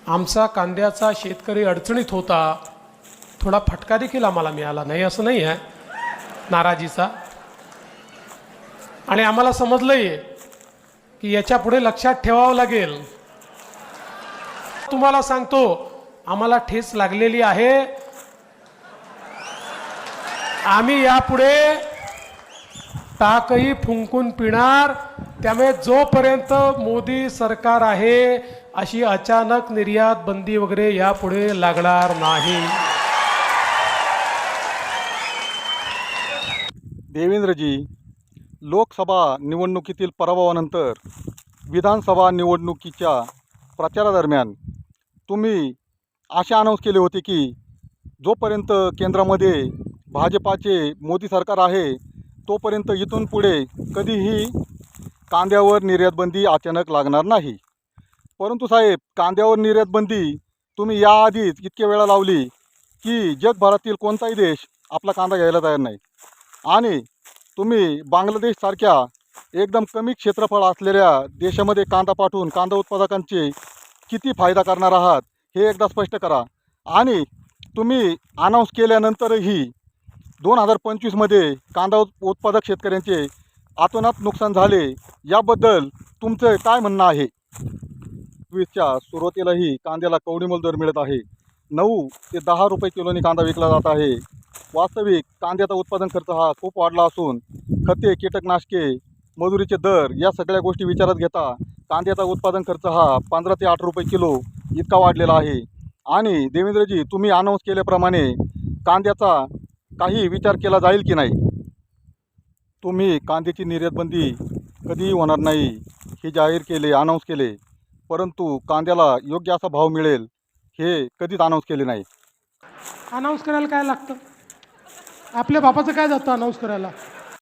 आमचा कांद्याचा शेतकरी अडचणीत होता, थोडा फटका देखील आम्हाला मिळाला नाही असं नाही आहे, नाराजीचा. आणि आम्हाला समजलंय की याच्या पुढे लक्षात ठेवावं लागेल. तुम्हाला सांगतो, आम्हाला ठेच लागलेली आहे. आम्ही यापुढे टाकही फुंकून पिणार. त्यामुळे जोपर्यंत मोदी सरकार आहे अशी अचानक निर्यात बंदी वगैरे यापुढे लागणार नाही. देवेंद्रजी, लोकसभा निवडणुकीतील पराभवानंतर विधानसभा निवडणुकीच्या प्रचारादरम्यान तुम्ही असे अनाऊन्स केले होते की जोपर्यंत केंद्रामध्ये भाजपाचे मोदी सरकार आहे तोपर्यंत इथून पुढे कधीही कांद्यावर निर्यातबंदी अचानक लागणार नाही. परंतु साहेब, कांद्यावर निर्यातबंदी तुम्ही याआधीच इतक्या वेळा लावली की जगभरातील कोणताही देश आपला कांदा घ्यायला तयार नाही. आणि तुम्ही बांगलादेशसारख्या एकदम कमी क्षेत्रफळ असलेल्या देशामध्ये कांदा पाठवून कांदा उत्पादकांचे किती फायदा करणार आहात हे एकदा स्पष्ट करा. आणि तुम्ही अनाऊन्स केल्यानंतरही 2025मध्ये कांदा उत्पादक शेतकऱ्यांचे अतोनात नुकसान झाले, याबद्दल तुमचं काय म्हणणं आहे? 20च्या सुरुवातीलाही कांद्याला कवडीमोल दर मिळत आहे. 9 ते 10 रुपये किलोनी कांदा विकला जात आहे. वास्तविक कांद्याचा उत्पादन खर्च हा खूप वाढला असून खते, कीटकनाशके, मजुरीचे दर या सगळ्या गोष्टी विचारात घेता कांद्याचा उत्पादन खर्च हा 15 ते 8 रुपये किलो इतका वाढलेला आहे. आणि देवेंद्रजी, तुम्ही अनाऊन्स केल्याप्रमाणे कांद्याचा काही विचार केला जाईल की नाही? तुम्ही कांद्याची निर्यातबंदी कधीही होणार नाही हे जाहीर केले, अनाऊन्स केले, परंतु कांद्याला योग्य असा भाव मिळेल हे कधीच अनाऊन्स केले नाही. अनाऊन्स करायला काय लागतं? आपल्या बापाचं काय जातं अनाऊन्स करायला?